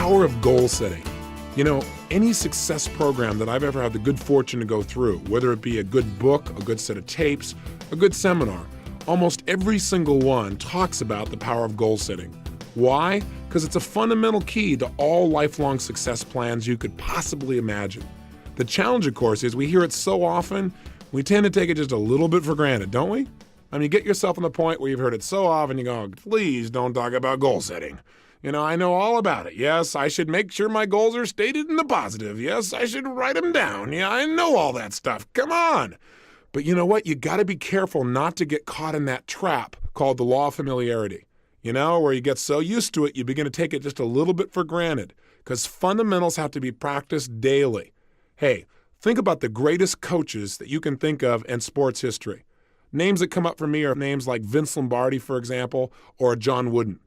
power of goal setting. You know, any success program that I've ever had the good fortune to go through, whether it be a good book, a good set of tapes, a good seminar, almost every single one talks about the power of goal setting. Why? Because it's a fundamental key to all lifelong success plans you could possibly imagine. The challenge, of course, is we hear it so often, we tend to take it just a little bit for granted, don't we? I mean, you get yourself on the point where you've heard it so often, you go, please don't talk about goal setting. You know, I know all about it. Yes, I should make sure my goals are stated in the positive. Yes, I should write them down. Yeah, I know all that stuff. Come on. But you know what? You got to be careful not to get caught in that trap called the law of familiarity. You know, where you get so used to it, you begin to take it just a little bit for granted because fundamentals have to be practiced daily. Hey, think about the greatest coaches that you can think of in sports history. Names that come up for me are names like Vince Lombardi, for example, or John Wooden.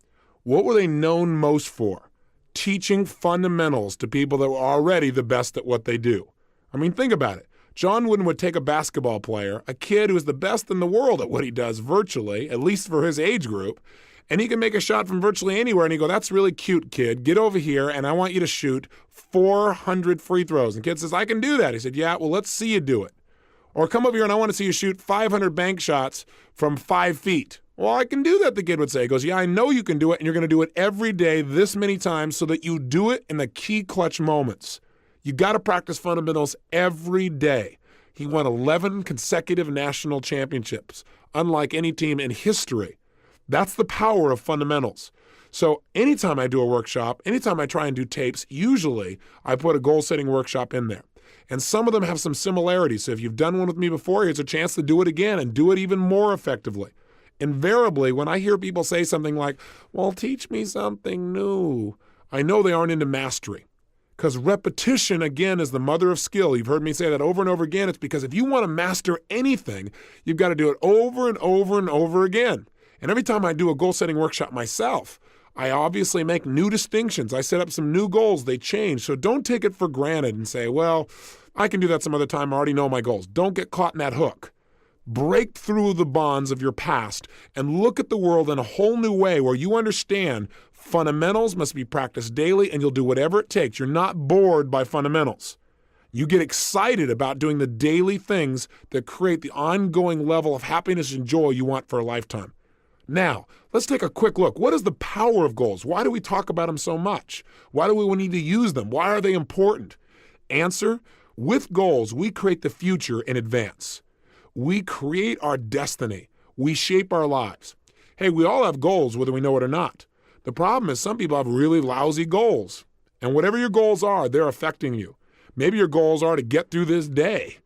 What were they known most for? Teaching fundamentals to people that were already the best at what they do. I mean, think about it. John Wooden would take a basketball player, a kid who is the best in the world at what he does virtually, at least for his age group, and he can make a shot from virtually anywhere, and he'd go, that's really cute, kid. Get over here, and I want you to shoot 400 free throws. And the kid says, I can do that. He said, yeah, well, let's see you do it. Or come over here, and I want to see you shoot 500 bank shots from 5 feet. Well, I can do that, the kid would say. He goes, yeah, I know you can do it, and you're going to do it every day this many times so that you do it in the key clutch moments. You got to practice fundamentals every day. He won 11 consecutive national championships, unlike any team in history. That's the power of fundamentals. So anytime I do a workshop, anytime I try and do tapes, usually I put a goal-setting workshop in there. And some of them have some similarities. So if you've done one with me before, here's a chance to do it again and do it even more effectively. Invariably, when I hear people say something like, well, teach me something new, I know they aren't into mastery. Because repetition, again, is the mother of skill. You've heard me say that over and over again. It's because if you want to master anything, you've got to do it over and over and over again. And every time I do a goal-setting workshop myself, I obviously make new distinctions. I set up some new goals. They change. So don't take it for granted and say, well, I can do that some other time. I already know my goals. Don't get caught in that hook. Break through the bonds of your past and look at the world in a whole new way where you understand fundamentals must be practiced daily and you'll do whatever it takes. You're not bored by fundamentals. You get excited about doing the daily things that create the ongoing level of happiness and joy you want for a lifetime. Now, let's take a quick look. What is the power of goals? Why do we talk about them so much? Why do we need to use them? Why are they important? Answer, with goals, we create the future in advance. We create our destiny. We shape our lives. Hey, we all have goals, whether we know it or not. The problem is some people have really lousy goals. And whatever your goals are, they're affecting you. Maybe your goals are to get through this day.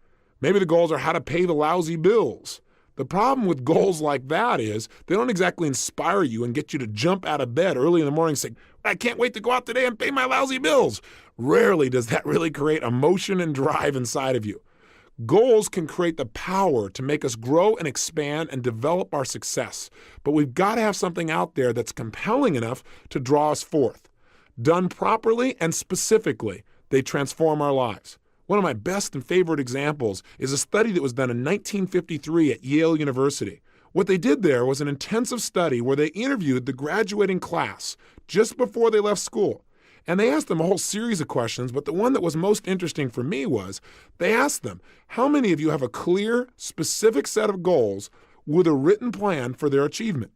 Maybe the goals are how to pay the lousy bills. The problem with goals like that is they don't exactly inspire you and get you to jump out of bed early in the morning and say, I can't wait to go out today and pay my lousy bills. Rarely does that really create emotion and drive inside of you. Goals can create the power to make us grow and expand and develop our success. But we've got to have something out there that's compelling enough to draw us forth. Done properly and specifically, they transform our lives. One of my best and favorite examples is a study that was done in 1953 at Yale University. What they did there was an intensive study where they interviewed the graduating class just before they left school. And they asked them a whole series of questions, but the one that was most interesting for me was they asked them, how many of you have a clear, specific set of goals with a written plan for their achievement?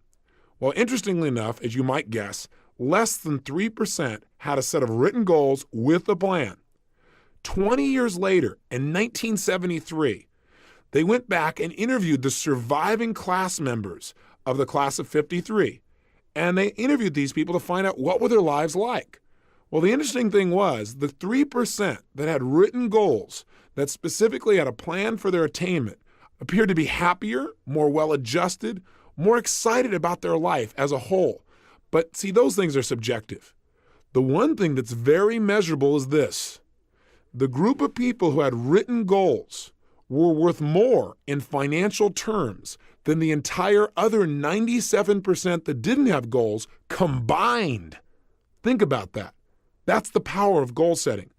Well, interestingly enough, as you might guess, less than 3% had a set of written goals with a plan. 20 years later, in 1973, they went back and interviewed the surviving class members of the class of 53. And they interviewed these people to find out what were their lives like. Well, the interesting thing was the 3% that had written goals that specifically had a plan for their attainment appeared to be happier, more well-adjusted, more excited about their life as a whole. But see, those things are subjective. The one thing that's very measurable is this. The group of people who had written goals were worth more in financial terms than the entire other 97% that didn't have goals combined. Think about that. That's the power of goal setting.